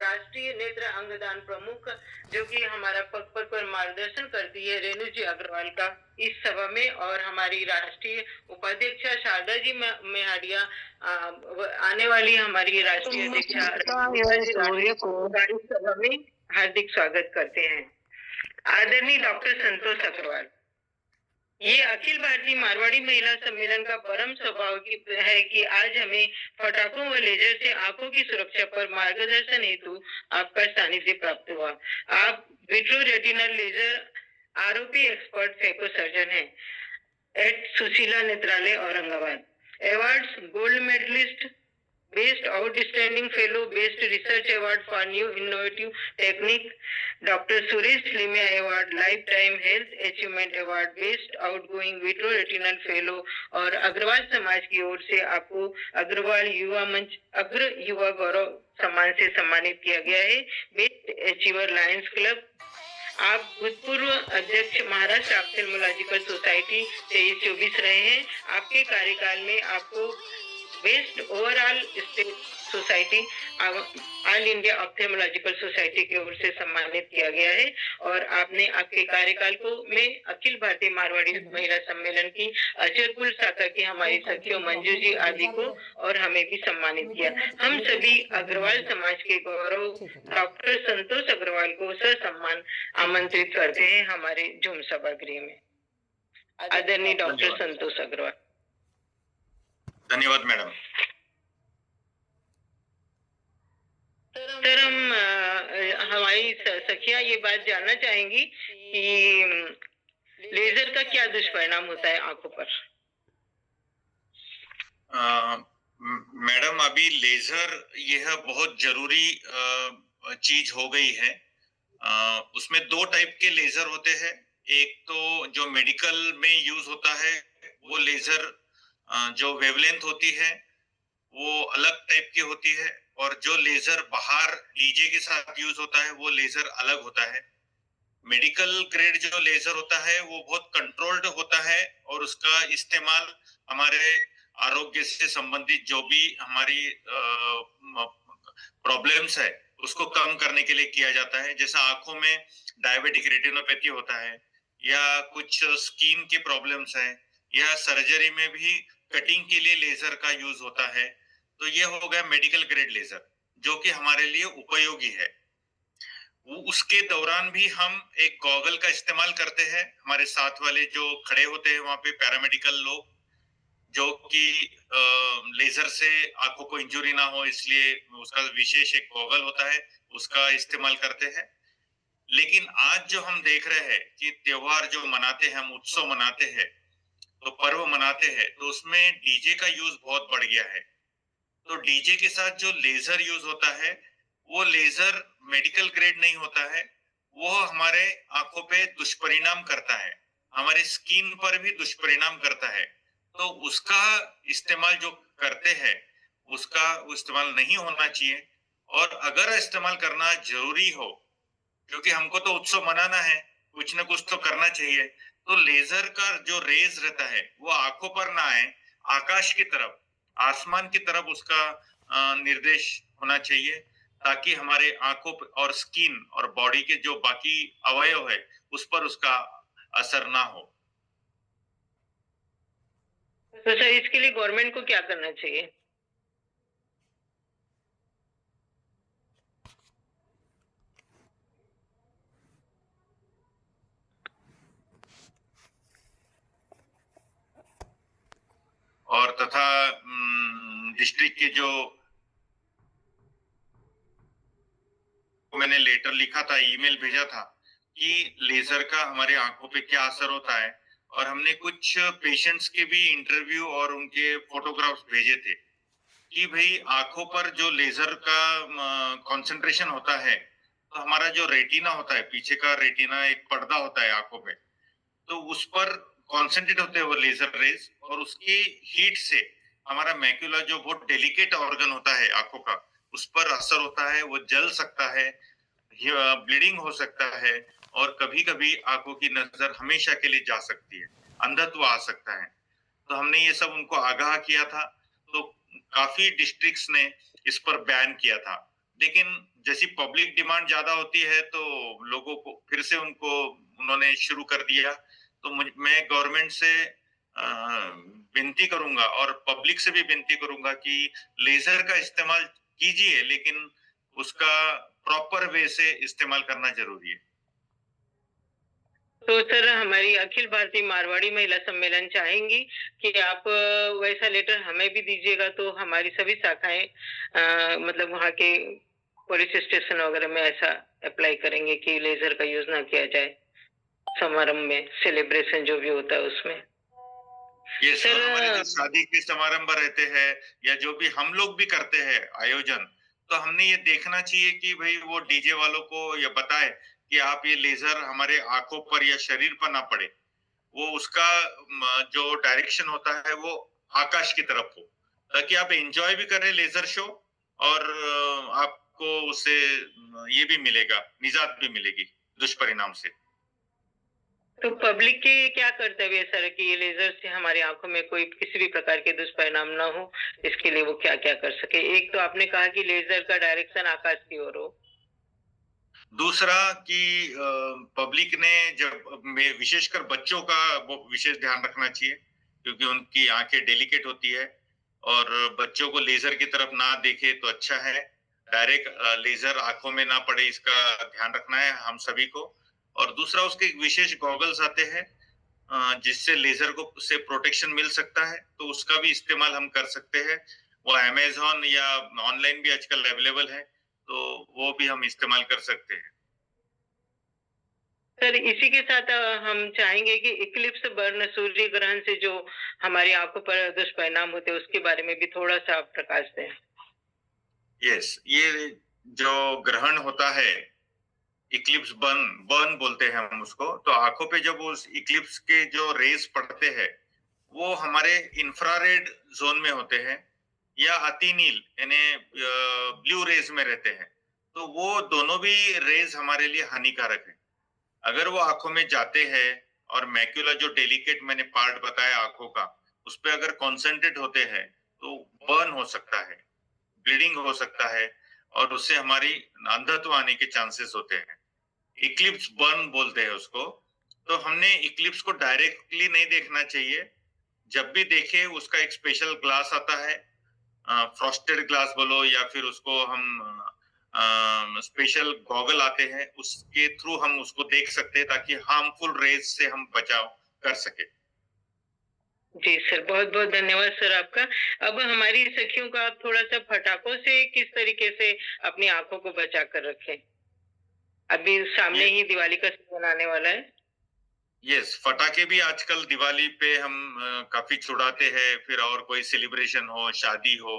राष्ट्रीय नेत्र अंगदान प्रमुख जो कि हमारा पग पग पर मार्गदर्शन करती है, रेणु जी अग्रवाल का इस सभा में, और हमारी राष्ट्रीय उपाध्यक्षा शारदा जी मेहारिया आने वाली हमारी राष्ट्रीय अध्यक्षा को इस सभा में हार्दिक स्वागत करते हैं। आदरणीय डॉक्टर संतोष अग्रवाल, ये अखिल भारतीय मारवाड़ी महिला सम्मेलन का परम सौभाग्य है कि आज हमें पटाखों व लेजर से आंखों की सुरक्षा पर मार्गदर्शन हेतु आपका सानिध्य प्राप्त हुआ। आप vitreo retinal laser ROP expert phaco surgeon हैं at Sushila Netralaya Aurangabad. Awards gold medalist, best outstanding fellow, best research award for new innovative technique, doctor Suresh Limaye award, life time health achievement award, best outgoing vitreo retinal fellow, और अग्रवाल समाज की ओर से आपको अग्रवाल युवा मंच अग्र युवा गौरव सम्मान से सम्मानित किया गया है। Best achiever Lions club. आप भूतपूर्व अध्यक्ष महाराष्ट्र ऑप्थेल्मोलॉजिकल सोसाइटी 23-24 रहे हैं। आपके कार्यकाल में आपको best overall state society all India ophthalmological society की ओर से सम्मानित किया गया है, और आपने आपके कार्यकाल को में अखिल भारतीय मारवाड़ी महिला सम्मेलन की अचरपुर शाखा की हमारी सखियों मंजू जी आदि को और हमें भी सम्मानित किया। हम सभी अग्रवाल समाज के गौरव डॉक्टर संतोष अग्रवाल को ससम्मान आमंत्रित करते हैं हमारे जूम सभागृह में। आदरणीय डॉक्टर संतोष अग्रवाल। धन्यवाद मैडम। सर, हम हमारी सखियां ये बात जानना चाहेंगी कि लेजर का क्या दुष्परिणाम होता है आंखों पर। मैडम, अभी लेजर यह बहुत जरूरी चीज हो गई है। उसमें दो टाइप के लेजर होते हैं। एक तो जो मेडिकल में यूज होता है वो लेजर जो वेवलेंथ होती है वो अलग टाइप की होती है, और जो लेजर बाहर डीजे के साथ यूज होता है वो लेजर अलग होता है। मेडिकल ग्रेड जो लेजर होता है वो बहुत कंट्रोल्ड होता है, और उसका इस्तेमाल हमारे आरोग्य से संबंधित जो भी हमारी प्रॉब्लम्स है उसको कम करने के लिए किया जाता है। जैसा आंखों में डायबिटिक रेटिनोपैथी होता है, या कुछ स्किन के प्रॉब्लम्स है, या सर्जरी में भी कटिंग के लिए लेजर का यूज होता है। तो ये हो गया मेडिकल ग्रेड लेजर जो कि हमारे लिए उपयोगी है। उसके दौरान भी हम एक गॉगल का इस्तेमाल करते हैं। हमारे साथ वाले जो खड़े होते हैं वहां पे पैरामेडिकल लोग, जो कि लेजर से आंखों को इंजुरी ना हो इसलिए उसका विशेष एक गॉगल होता है, उसका इस्तेमाल करते हैं। लेकिन आज जो हम देख रहे हैं कि त्योहार जो मनाते हैं, हम उत्सव मनाते हैं, तो पर्व मनाते हैं, तो उसमें डीजे का यूज बहुत बढ़ गया है। तो डीजे के साथ जो लेजर यूज होता है वो लेजर मेडिकल ग्रेड नहीं होता है, वो हमारे आंखों पे दुष्परिणाम करता है, हमारे स्किन पर भी दुष्परिणाम करता है। तो उसका इस्तेमाल जो करते हैं उसका इस्तेमाल नहीं होना चाहिए। और अगर इस्तेमाल करना जरूरी हो, क्योंकि हमको तो उत्सव मनाना है, कुछ न कुछ तो करना चाहिए, तो लेजर का जो रेज रहता है वो आंखों पर ना आए, आकाश की तरफ, आसमान की तरफ उसका निर्देश होना चाहिए, ताकि हमारे आंखों और स्किन और बॉडी के जो बाकी अवयव है उस पर उसका असर ना हो। तो सर, इसके लिए गवर्नमेंट को क्या करना चाहिए? और तथा डिस्ट्रिक्ट के जो मैंने लेटर लिखा था, ईमेल भेजा था कि लेजर का हमारे आंखों पे क्या असर होता है, और हमने कुछ पेशेंट्स के भी इंटरव्यू और उनके फोटोग्राफ्स भेजे थे कि भाई आंखों पर जो लेजर का कंसंट्रेशन होता है, तो हमारा जो रेटिना होता है, पीछे का रेटिना एक पर्दा होता है आंखों पे, तो उस पर कॉन्सेंट्रेट होते हैं वो लेजर रेज, और उसकी हीट से हमारा मैक्यूला जो बहुत डेलिकेट ऑर्गन होता है आंखों का, उस पर असर होता है, वो जल सकता है, ब्लीडिंग हो सकता है, और कभी कभी आंखों की नजर हमेशा के लिए जा सकती है, अंधत्व आ सकता है। तो हमने ये सब उनको आगाह किया था, तो काफी डिस्ट्रिक्ट्स ने इस पर बैन किया था। लेकिन जैसी पब्लिक डिमांड ज्यादा होती है तो लोगों को फिर से उनको उन्होंने शुरू कर दिया। तो मैं गवर्नमेंट से विनती करूंगा और पब्लिक से भी विनती करूंगा कि लेजर का इस्तेमाल कीजिए, लेकिन उसका प्रॉपर वे से इस्तेमाल करना जरूरी है। तो सर हमारी अखिल भारतीय मारवाड़ी महिला सम्मेलन चाहेंगी कि आप वैसा लेटर हमें भी दीजिएगा, तो हमारी सभी शाखाएं मतलब वहाँ के पुलिस स्टेशन वगैरह में ऐसा अप्लाई करेंगे कि लेजर का यूज ना किया जाए समारंभ में, सेलिब्रेशन जो भी होता है उसमें। ये सर सर हमारे जो शादी के समारंभ रहते हैं या जो भी हम लोग भी करते हैं आयोजन, तो हमने ये देखना चाहिए कि भाई वो डीजे वालों को ये बताए कि आप ये लेजर हमारे आंखों पर या शरीर पर ना पड़े। वो उसका जो डायरेक्शन होता है वो आकाश की तरफ हो, ताकि आप एंजॉय भी करें लेजर शो और आपको उससे ये भी मिलेगा, निजात भी मिलेगी दुष्परिणाम से। तो पब्लिक के क्या कर्तव्य है सर कि ये लेजर से हमारी आंखों में कोई किसी भी प्रकार के दुष्परिणाम ना हो, इसके लिए वो क्या क्या कर सके? एक तो आपने कहा कि लेजर का डायरेक्शन आकाश की ओर हो। दूसरा कि पब्लिक ने जब में विशेषकर बच्चों का वो विशेष ध्यान रखना चाहिए, क्योंकि उनकी आंखें डेलिकेट होती है और बच्चों को लेजर की तरफ ना देखे तो अच्छा है। डायरेक्ट लेजर आंखों में ना पड़े, इसका ध्यान रखना है हम सभी को। और दूसरा उसके एक विशेष गॉगल्स आते हैं जिससे लेजर को से प्रोटेक्शन मिल सकता है, तो उसका भी इस्तेमाल हम कर सकते हैं। वो अमेज़न या ऑनलाइन भी आजकल अवेलेबल है, तो वो भी हम इस्तेमाल कर सकते हैं। सर इसी के साथ हम चाहेंगे कि इक्लिप्स बर्न सूर्य ग्रहण से जो हमारी आंखों पर दुष्परिणाम होते हैं उसके बारे में भी थोड़ा सा आप प्रकाश दें। यस, ये जो ग्रहण होता है, इक्लिप्स बर्न बर्न बोलते हैं हम उसको। तो आंखों पे जब उस इक्लिप्स के जो रेज पड़ते हैं, वो हमारे इंफ्रारेड जोन में होते हैं या अतिनील यानी ब्लू रेज में रहते हैं। तो वो दोनों भी रेज हमारे लिए हानिकारक है। अगर वो आंखों में जाते हैं और मैक्यूला जो डेलिकेट मैंने पार्ट बताया आंखों का, उस पे अगर कॉन्सेंट्रेट होते हैं तो बर्न हो सकता है, ब्लीडिंग हो सकता है और उससे हमारी अंधत्व आने के चांसेस होते हैं। इक्लिप्स बर्न बोलते हैं उसको। तो हमने इक्लिप्स को डायरेक्टली नहीं देखना चाहिए। जब भी देखे उसका एक स्पेशल ग्लास आता है, फ्रॉस्टेड ग्लास बोलो या फिर उसको हम स्पेशल गॉगल आते हैं, उसके थ्रू हम उसको देख सकते हैं ताकि हार्मफुल रेज से हम बचाव कर सके। जी सर, बहुत बहुत धन्यवाद सर आपका। अब हमारी सखियों का आप थोड़ा सा पटाखों से किस तरीके से अपनी आंखों को बचा कर रखें? अभी सामने ये ही दिवाली का सीजन आने वाला है। यस, फटाके भी आजकल दिवाली पे हम काफी छुड़ाते हैं, फिर और कोई सेलिब्रेशन हो, शादी हो,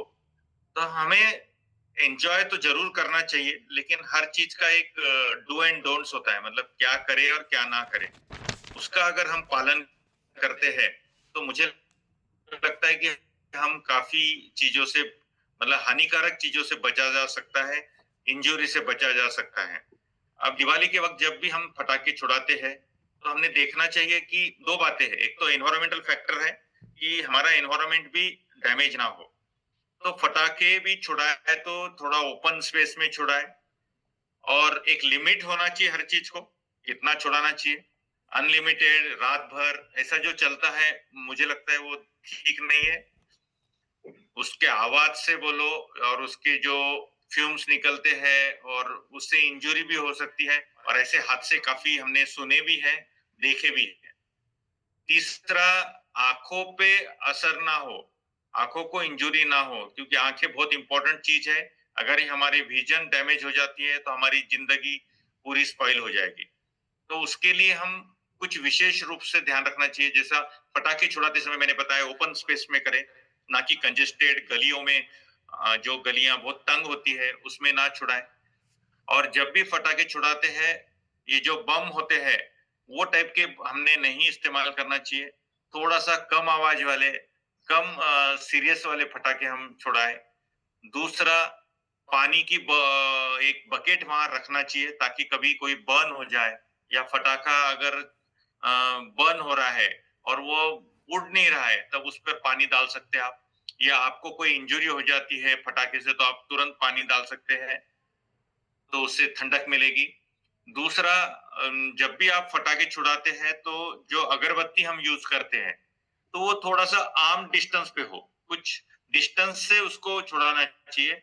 तो हमें एन्जॉय तो ज़रूर करना चाहिए, लेकिन हर चीज़ का एक डू एंड डोंट्स होता है, मतलब क्या करें और क्या ना करें। उसका अगर हम पालन करते हैं, तो मुझे लगता है कि हम काफ़ी चीज़ों से मतलब हानिकारक चीज़ों से बचा जा सकता है, इंजरी से बचा जा सकता है। अब दिवाली के वक़्त जब भी हम पटाखे छुड़ाते हैं, तो हमने देखना चाहिए कि 2 बातें हैं। एक तो एनवायरमेंटल फैक्टर है कि हमारा एनवायरनमेंट भी डैमेज ना हो। तो पटाखे भी छुड़ाए तो थोड़ा ओपन स्पेस में छुड़ाए और एक लिमिट होना चाहिए हर चीज को, कितना छुड़ाना चाहिए। अनलिमिटेड रात भर ऐसा जो चलता है, मुझे लगता है वो ठीक नहीं है। उसके आवाज से बोलो और उसके जो फ्यूम्स निकलते हैं और उससे इंजरी भी हो सकती है और ऐसे हादसे काफी हमने सुने भी हैं, देखे भी हैं। तीसरा, आंखों पे असर ना हो, आंखों को इंजुरी ना हो, क्योंकि आंखें बहुत इंपॉर्टेंट चीज है। अगर ये हमारी विजन डैमेज हो जाती है तो हमारी जिंदगी पूरी स्पॉइल हो जाएगी। तो उसके लिए हम कुछ विशेष रूप से ध्यान रखना चाहिए, जैसा पटाखे छुड़ाते समय मैंने बताया ओपन स्पेस में करें, ना कि कंजेस्टेड गलियों में। जो गलियां बहुत तंग होती है उसमें ना छुड़ाएं। और जब भी पटाखे छुड़ाते हैं, ये जो बम होते हैं, वो टाइप के हमने नहीं इस्तेमाल करना चाहिए। थोड़ा-सा कम आवाज़ वाले, कम सीरियस वाले पटाखे हम छुड़ाएँ। दूसरा, पानी की एक बकेट वहाँ रखना चाहिए ताकि कभी कोई बर्न हो जाए या पटाखा अगर बर्न हो रहा है और वो उड़ नहीं रहा है, तब उस पर पानी डाल सकते हैं आप। या आपको कोई इंजरी हो जाती है पटाखे से, तो आप तुरंत पानी डाल सकते हैं। तो उससे ठंडक मिलेगी। दूसरा, जब भी आप पटाखे छुड़ाते हैं तो जो अगरबत्ती हम यूज़ करते हैं, तो वो थोड़ा-सा आर्म डिस्टेंस पे हो। कुछ डिस्टेंस से उसको छुड़ाना चाहिए।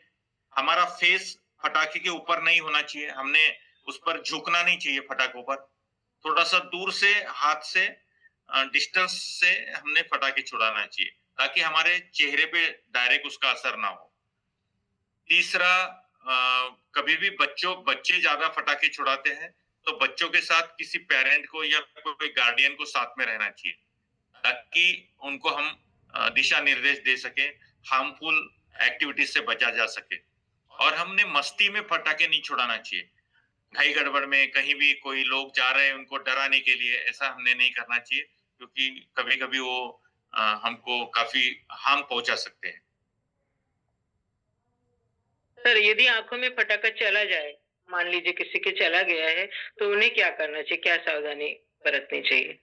हमारा फेस पटाखे के ऊपर नहीं होना चाहिए। हमने उस पर झुकना नहीं चाहिए पटाखों पर। थोड़ा-सा दूर से हाथ से डिस्टेंस से हमने पटाखे छुड़ाना चाहिए, ताकि हमारे चेहरे पे डायरेक्ट उसका असर ना हो। तीसरा, कभी भी बच्चे ज़्यादा पटाखे छुड़ाते हैं, तो बच्चों के साथ किसी पेरेंट को या कोई गार्डियन को साथ में रहना चाहिए, ताकि उनको हम दिशा निर्देश दे सकें, हार्मफुल एक्टिविटीज़ से बचा जा सके। और हमने मस्ती में पटाखे नहीं छुड़ाना चाहिए। घाई गड़बड़ में कहीं भी कोई लोग जा रहे हैं उनको डराने के लिए, ऐसा हमने नहीं करना चाहिए, क्योंकि कभी-कभी वो हमको काफ़ी हार्म पहुँचा सकते हैं। सर, यदि आँखों में पटाखा चला जाए, मान लीजिए किसी के चला गया है, तो उन्हें क्या करना चाहिए? क्या सावधानी बरतनी चाहिए?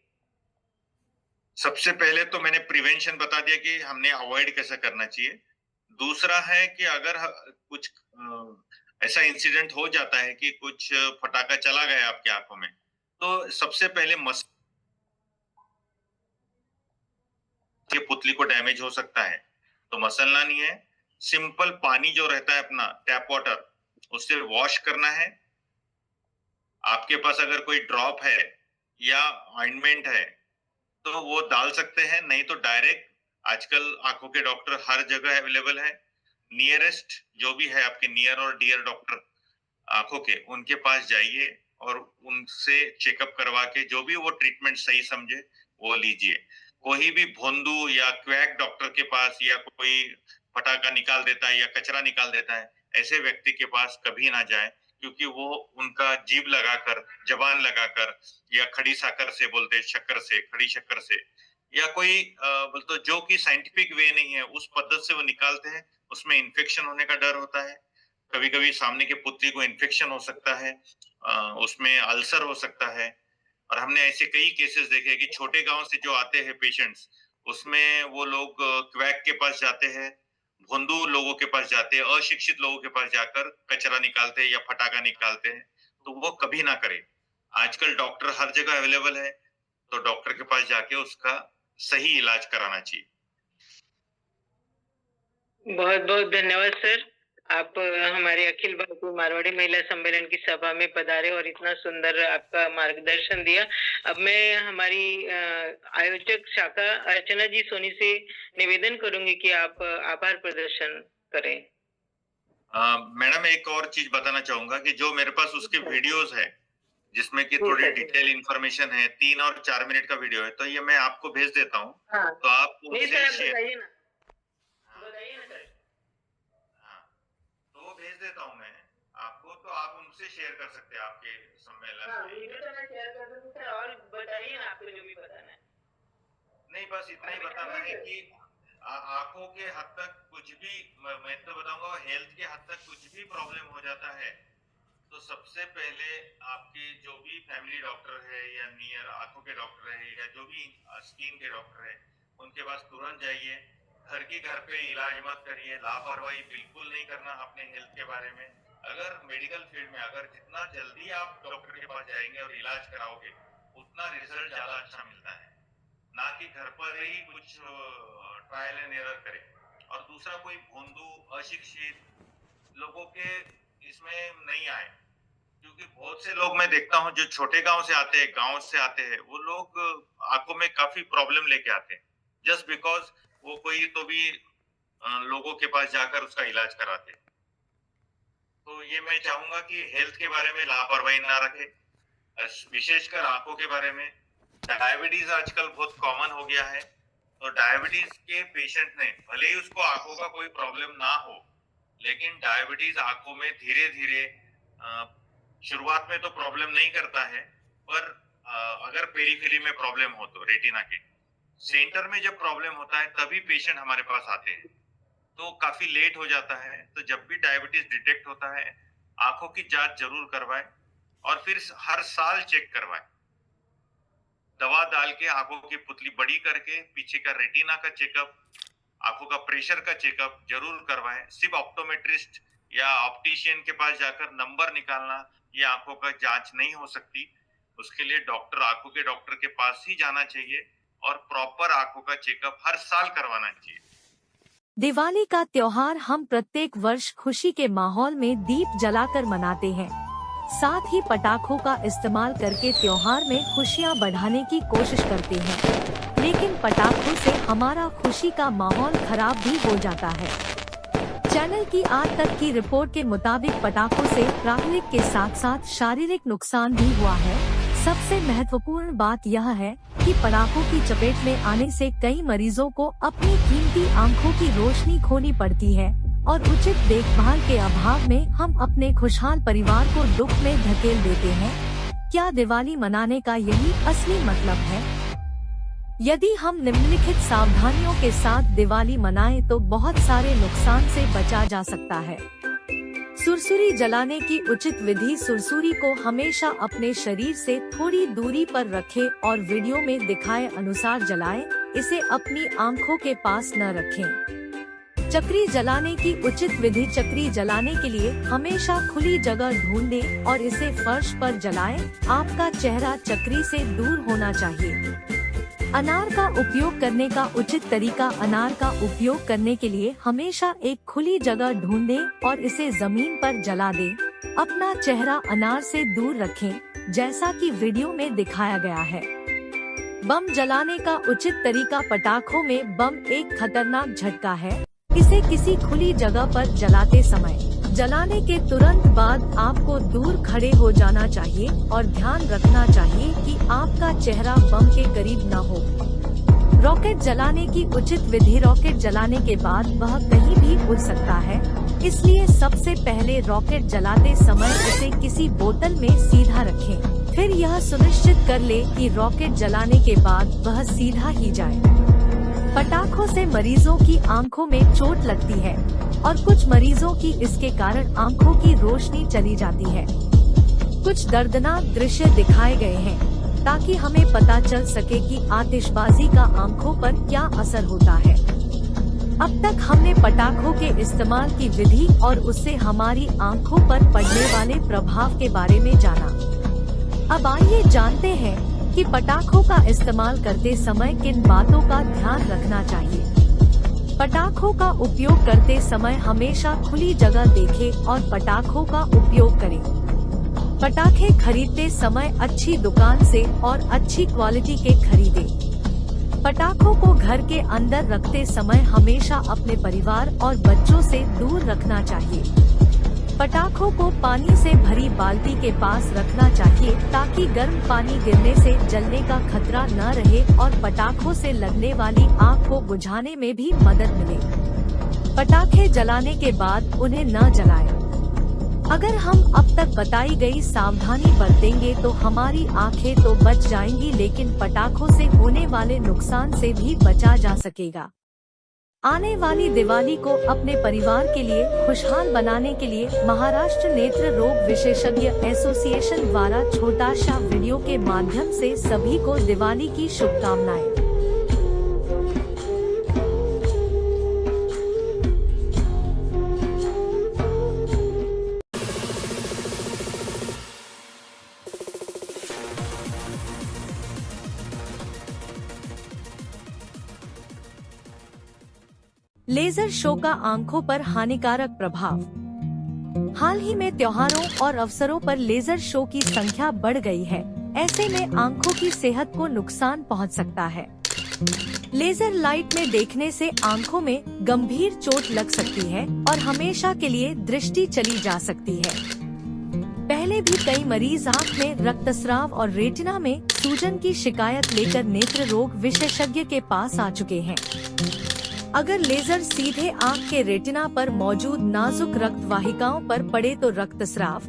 सबसे पहले तो मैंने प्रिवेंशन बता दिया कि हमने अवॉइड कैसे करना चाहिए। दूसरा है कि अगर कुछ ऐसा इंसिडेंट हो जाता है कि कुछ पटाखा चला गया आपकी आँखों में, तो सबसे पहले ये पुतली को डैमेज हो सकता है। तो मसलना नहीं है, सिंपल पानी जो रहता है अपना टैप वाटर, उससे वॉश करना है। आपके पास अगर कोई ड्रॉप है या ऑइंटमेंट है, तो वो डाल सकते हैं, नहीं तो डायरेक्ट आजकल आँखों के डॉक्टर हर जगह अवेलेबल है। नियरेस्ट जो भी है आपके नियर और डियर डॉक्टर आँखों के, उनके पास जाइए और उनसे चेकअप करवा के जो भी वो ट्रीटमेंट सही समझे, वो लीजिए। कोई भी भोंदू या क्वैक डॉक्टर के पास या कोई पटाखा निकाल देता है या कचरा निकाल देता है, ऐसे व्यक्ति के पास कभी ना जाएँ, क्योंकि वो उनका जीभ लगाकर, ज़बान लगाकर या खड़ी साकर से बोलते हैं, शक्कर से, खड़ी शक्कर से या कोई बोले तो जो कि साइंटिफिक वे नहीं है, उस पद्धत से वो निकालते हैं, उसमें इन्फेक्शन होने का डर होता है। कभी-कभी सामने के पुतली को इन्फेक्शन हो सकता है, उसमें अल्सर हो सकता है। और हमने ऐसे कई केसेस देखे हैं कि छोटे गाँव से जो आते हैं पेशेंट्स, उसमें वो लोग क्वैक के पास जाते हैं, भोंदू लोगों के पास जाते हैं, अशिक्षित लोगों के पास जाकर कचरा निकालते हैं या पटाखा निकालते हैं, तो वो कभी ना करें। आजकल डॉक्टर हर जगह अवेलेबल है, तो डॉक्टर के पास जाके उसका सही इलाज कराना चाहिए। बहुत-बहुत धन्यवाद सर। आप हमारे अखिल भारतीय मारवाड़ी महिला सम्मेलन की सभा में पधारे और इतना सुंदर आपका मार्गदर्शन दिया। अब मैं हमारी आयोजक शाखा अर्चना जी सोनी से निवेदन करूँगी कि आप आभार प्रदर्शन करें। मैडम, एक और चीज़ बताना चाहूँगा कि जो मेरे पास उसके जी वीडियोज़ हैं, जिसमें कि सर। थोड़ी जी सर। डिटेल इन्फॉर्मेशन है, 3 और 4 मिनट का वीडियो है, तो ये मैं आपको भेज देता हूँ, हाँ। तो आप नहीं उनसे सर, आप शेयर। बताइए ना। हाँ, बताइए ना सर। हाँ, तो वो भेज देता हूँ मैं आपको, तो आप उनसे शेयर कर सकते हैं आपके सम्मेलन हाँ, में वीडियो या तो मैं शेयर कर दूँगी सर, और बताइए ना आपको जो भी बताना है। नहीं, बस इतना ही बताना है कि आँखों के हद तक कुछ भी मैं तो बताऊँगा हेल्थ के हद तक कुछ भी प्रॉब्लम हो जाता है, तो सबसे पहले आपके जो भी फैमिली डॉक्टर है या नियर आँखों के डॉक्टर है या जो भी स्किन के डॉक्टर है, उनके पास तुरंत जाइए। घर के घर पे इलाज मत करिए, लापरवाही बिल्कुल नहीं करना अपने हेल्थ के बारे में। अगर मेडिकल फील्ड में अगर जितना जल्दी आप डॉक्टर के पास जाएँगे और इलाज कराओगे, उतना रिज़ल्ट ज़्यादा अच्छा मिलता है। ना कि घर पर ही कुछ ट्रायल एंड एरर करें। और दूसरा, कोई भोंदू, अशिक्षित लोगों के इसमें नहीं आए, क्योंकि बहुत से लोग मैं देखता हूँ जो छोटे गांव से आते हैं, गांव से आते हैं, वो लोग आंखों में काफी प्रॉब्लम लेके आते हैं, जस्ट बिकॉज वो कोई तो भी लोगों के पास जाकर उसका इलाज कराते हैं। तो ये मैं चाहूंगा कि हेल्थ के बारे में लापरवाही ना रखें, विशेषकर आंखों के बारे में। डायबिटीज आजकल बहुत कॉमन हो गया है, तो डायबिटीज के पेशेंट ने भले ही उसको आंखों का कोई प्रॉब्लम ना हो, लेकिन डायबिटीज आंखों में धीरे धीरे शुरुआत में तो प्रॉब्लम नहीं करता है, पर अगर पेरिफेरी में प्रॉब्लम हो तो रेटिना के सेंटर में जब प्रॉब्लम होता है तभी पेशेंट हमारे पास आते हैं, तो काफी लेट हो जाता है। तो जब भी डायबिटीज डिटेक्ट होता है, आंखों की जांच जरूर करवाएं और फिर हर साल चेक करवाएं। दवा डाल के आंखों की पुतली बड़ी करके पीछे का रेटिना का चेकअप, आंखों का प्रेशर का चेकअप जरूर करवाएं। सिर्फ ऑप्टोमेट्रिस्ट या ऑप्टिशियन के पास जाकर नंबर निकालना, ये आंखों का जांच नहीं हो सकती। उसके लिए डॉक्टर, आंखों के डॉक्टर के पास ही जाना चाहिए और प्रॉपर आंखों का चेकअप हर साल करवाना चाहिए। दिवाली का त्योहार हम प्रत्येक वर्ष खुशी के माहौल में दीप जलाकर मनाते हैं। साथ ही पटाखों का इस्तेमाल करके त्योहार में खुशियां बढ़ाने की कोशिश करते हैं। लेकिन पटाखों से हमारा खुशी का माहौल खराब भी हो जाता है। चैनल की आज तक की रिपोर्ट के मुताबिक पटाखों से प्राकृतिक के साथ साथ शारीरिक नुकसान भी हुआ है। सबसे महत्वपूर्ण बात यह है कि पटाखों की चपेट में आने से कई मरीजों को अपनी कीमती आंखों की रोशनी खोनी पड़ती है और उचित देखभाल के अभाव में हम अपने खुशहाल परिवार को दुख में धकेल देते हैं। क्या दिवाली मनाने का यही असली मतलब है? यदि हम निम्नलिखित सावधानियों के साथ दिवाली मनाएं तो बहुत सारे नुकसान से बचा जा सकता है। सुरसुरी जलाने की उचित विधि। सुरसुरी को हमेशा अपने शरीर से थोड़ी दूरी पर रखें और वीडियो में दिखाए अनुसार जलाएं। इसे अपनी आंखों के पास न रखें। चक्री जलाने की उचित विधि। चक्री जलाने के लिए हमेशा खुली जगह ढूंढें और इसे फर्श पर जलाएं। आपका चेहरा चक्री से दूर होना चाहिए। अनार का उपयोग करने का उचित तरीका। अनार का उपयोग करने के लिए हमेशा एक खुली जगह ढूंढें और इसे जमीन पर जला दें। अपना चेहरा अनार से दूर रखें, जैसा कि वीडियो में दिखाया गया है। बम जलाने का उचित तरीका। पटाखों में बम एक खतरनाक झटका है। इसे किसी खुली जगह पर जलाते समय जलाने के तुरंत बाद आपको दूर खड़े हो जाना चाहिए और ध्यान रखना चाहिए कि आपका चेहरा बम के करीब न हो। रॉकेट जलाने की उचित विधि। रॉकेट जलाने के बाद वह कहीं भी उड़ सकता है, इसलिए सबसे पहले रॉकेट जलाते समय इसे किसी बोतल में सीधा रखें। फिर यह सुनिश्चित कर ले कि रॉकेट जलाने के बाद वह सीधा ही जाए। पटाखों से मरीजों की आंखों में चोट लगती है और कुछ मरीजों की इसके कारण आंखों की रोशनी चली जाती है। कुछ दर्दनाक दृश्य दिखाए गए हैं ताकि हमें पता चल सके कि आतिशबाजी का आंखों पर क्या असर होता है। अब तक हमने पटाखों के इस्तेमाल की विधि और उससे हमारी आंखों पर पड़ने वाले प्रभाव के बारे में जाना। अब आइए जानते हैं कि पटाखों का इस्तेमाल करते समय किन बातों का ध्यान रखना चाहिए। पटाखों का उपयोग करते समय हमेशा खुली जगह देखें और पटाखों का उपयोग करें। पटाखे खरीदते समय अच्छी दुकान से और अच्छी क्वालिटी के खरीदें। पटाखों को घर के अंदर रखते समय हमेशा अपने परिवार और बच्चों से दूर रखना चाहिए। पटाखों को पानी से भरी बाल्टी के पास रखना चाहिए ताकि गर्म पानी गिरने से जलने का खतरा न रहे और पटाखों से लगने वाली आग को बुझाने में भी मदद मिले। पटाखे जलाने के बाद उन्हें न जलाएं। अगर हम अब तक बताई गई सावधानी बरतेंगे तो हमारी आंखें तो बच जाएंगी, लेकिन पटाखों से होने वाले नुकसान से भी बचा जा सकेगा। आने वाली दिवाली को अपने परिवार के लिए खुशहाल बनाने के लिए महाराष्ट्र नेत्र रोग विशेषज्ञ एसोसिएशन द्वारा छोटा सा वीडियो के माध्यम से सभी को दिवाली की शुभकामनाएं। लेजर शो का आंखों पर हानिकारक प्रभाव। हाल ही में त्योहारों और अवसरों पर लेजर शो की संख्या बढ़ गई है। ऐसे में आंखों की सेहत को नुकसान पहुंच सकता है। लेजर लाइट में देखने से आंखों में गंभीर चोट लग सकती है और हमेशा के लिए दृष्टि चली जा सकती है। पहले भी कई मरीज आंख में रक्तस्राव और रेटिना में सूजन की शिकायत लेकर नेत्र रोग विशेषज्ञ के पास आ चुके हैं। अगर लेजर सीधे आंख के रेटिना पर मौजूद नाजुक रक्त वाहिकाओं पर पड़े तो रक्तस्राव,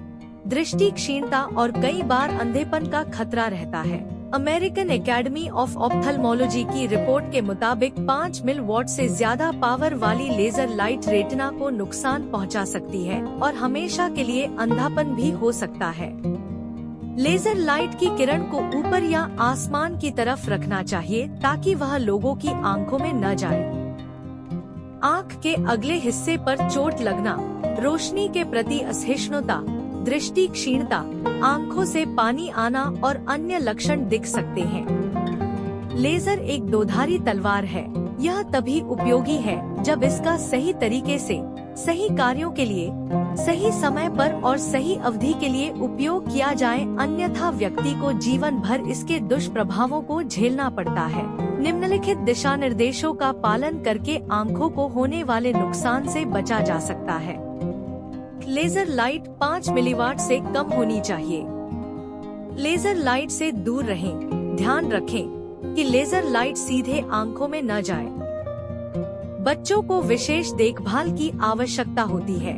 दृष्टि क्षीणता और कई बार अंधेपन का खतरा रहता है। अमेरिकन एकेडमी ऑफ ऑप्थेल्मोलॉजी की रिपोर्ट के मुताबिक 5 मिल वॉट से ज्यादा पावर वाली लेजर लाइट रेटिना को नुकसान पहुंचा सकती है और हमेशा के लिए अंधापन भी हो सकता है। लेजर लाइट की किरण को ऊपर या आसमान की तरफ रखना चाहिए ताकि वह लोगों की आंखों में न जाए। आँख के अगले हिस्से पर चोट लगना, रोशनी के प्रति असहिष्णुता, दृष्टि क्षीणता, आँखों से पानी आना और अन्य लक्षण दिख सकते हैं। लेजर एक दोधारी तलवार है। यह तभी उपयोगी है जब इसका सही तरीके से, सही कार्यों के लिए, सही समय पर और सही अवधि के लिए उपयोग किया जाए, अन्यथा व्यक्ति को जीवन भर इसके दुष्प्रभावों को झेलना पड़ता है। निम्नलिखित दिशा निर्देशों का पालन करके आँखों को होने वाले नुकसान से बचा जा सकता है। लेजर लाइट 5 मिलीवाट से कम होनी चाहिए। लेजर लाइट से दूर रहें। ध्यान रखें कि लेजर लाइट सीधे आँखों में न जाए। बच्चों को विशेष देखभाल की आवश्यकता होती है।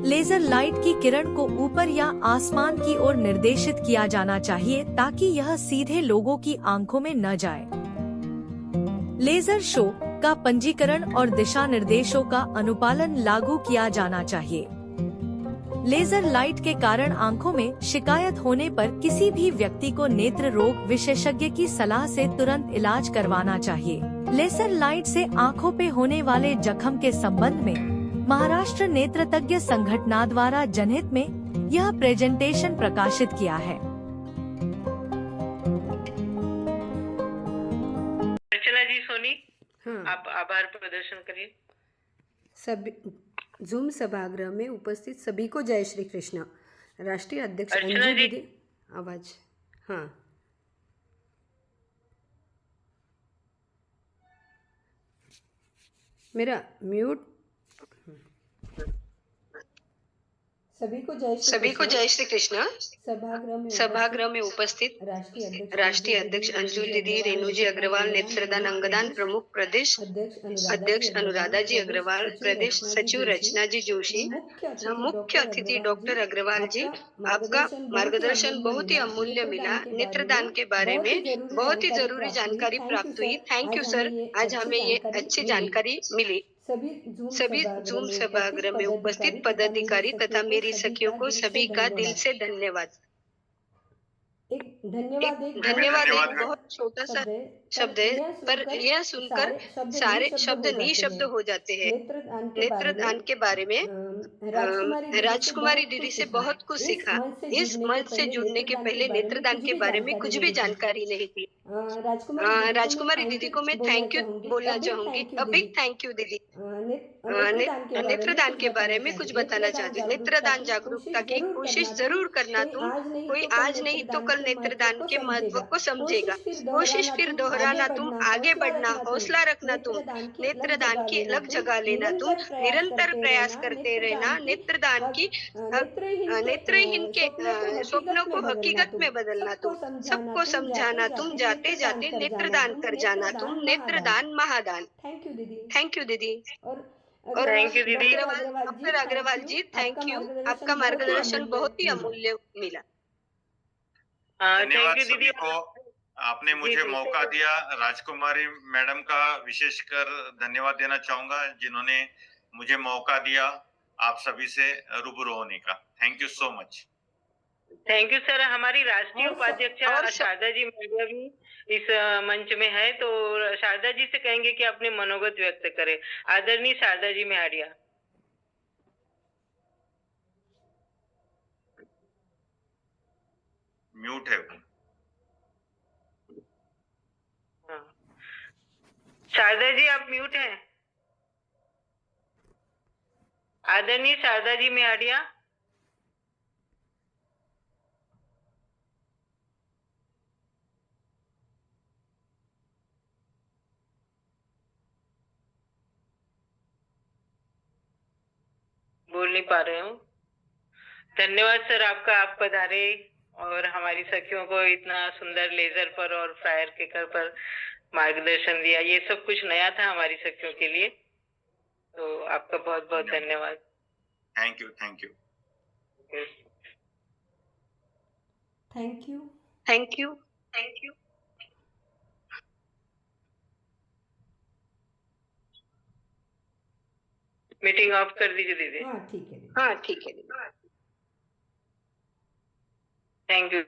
लेजर लाइट की किरण को ऊपर या आसमान की ओर निर्देशित किया जाना चाहिए ताकि यह सीधे लोगों की आंखों में न जाए। लेजर शो का पंजीकरण और दिशा निर्देशों का अनुपालन लागू किया जाना चाहिए। लेजर लाइट के कारण आंखों में शिकायत होने पर किसी भी व्यक्ति को नेत्र रोग विशेषज्ञ की सलाह से तुरंत इलाज करवाना चाहिए। लेजर लाइट से आंखों पे होने वाले जख्म के संबंध में महाराष्ट्र नेत्रतज्ञ संगठना द्वारा जनहित में यह प्रेजेंटेशन प्रकाशित किया है। अर्चना जी, सोनी, हाँ, आप आभार प्रदर्शन करिए। सभी जूम सभागृह में उपस्थित सभी को जय श्री कृष्ण। राष्ट्रीय अध्यक्ष अर्चना अंजू जी। दीदी, आवाज, हाँ, मेरा म्यूट। सभी को जय श्री कृष्ण। सभागृह में उपस्थित राष्ट्रीय अध्यक्ष अंजू दीदी, रेणु जी अग्रवाल, नेत्रदान अंगदान प्रमुख प्रदेश अध्यक्ष अनुराधा जी अग्रवाल, प्रदेश सचिव रचना जी जोशी, मुख्य अतिथि डॉक्टर अग्रवाल जी, आपका मार्गदर्शन बहुत ही अमूल्य मिला। नेत्रदान के बारे में बहुत ही जरूरी जानकारी प्राप्त हुई। थैंक यू सर, आज हमें ये अच्छी जानकारी मिली। सभी जूम सभागृह में उपस्थित पदाधिकारी तथा मेरी सखियों को सभी का दिल से धन्यवाद। धन्यवाद एक बहुत छोटा सा शब्द है, पर यह सुनकर सारे शब्द निशब्द हो जाते हैं। नेत्रदान के बारे में राजकुमारी दीदी से बहुत कुछ सीखा। इस मंच से जुड़ने के पहले नेत्रदान के बारे में कुछ भी जानकारी नहीं थी। राजकुमारी दीदी को मैं थैंक यू बोलना चाहूंगी। अ बिग थैंक यू दीदी। नेत्रदान के बारे में कुछ बताना चाहती हूँ। नेत्रदान जागरूकता की कोशिश जरूर करना। तुम कोई आज नहीं तो कल नेत्रदान के महत्व को समझेगा। कोशिश फिर दोहराना, तुम आगे बढ़ना, हौसला रखना, तुम नेत्रदान की अलग जगह लेना, तुम निरंतर प्रयास करते रहना। नेत्रदान की नेत्रहीन के स्वप्नों को हकीकत में बदलना, तुम सबको समझाना, तुम जाते जाते नेत्रदान कर जाना, तुम नेत्रदान महादान। थैंक यू दीदी। और थैंक यू दीदी। Doctor Agarwal ji, thank you, आपका मार्गदर्शन बहुत ही अमूल्य मिला। धन्यवाद थैंक यू सभी दीदी। को, आपने मुझे मौका दिया। राजकुमारी मैडम का विशेष कर धन्यवाद देना चाहूंगा, जिन्होंने मुझे मौका दिया आप सभी से रूबरू होने का। Thank you so much. Thank you sir. हमारी राष्ट्रीय उपाध्यक्ष शारदा जी मैडम भी इस मंच में है, तो शारदा जी से कहेंगे कि अपने मनोगत व्यक्त करें। आदरणीय शारदा जी मेहाड़िया। म्यूट है वो। हाँ। शारदा जी आप म्यूट हैं। आदरणीय शारदा जी मेहाड़िया। बोल नहीं पा रहे हूँ। धन्यवाद सर आपका, आप पधारे और हमारी सखियों को इतना सुंदर लेजर पर और फायर किकर पर मार्गदर्शन दिया। ये सब कुछ नया था हमारी सखियों के लिए, तो आपका बहुत बहुत धन्यवाद। Thank you, thank you, thank you, thank you, thank you. Meeting of कर दीजिए दीदी। हाँ ठीक है, हाँ ठीक है। Thank you.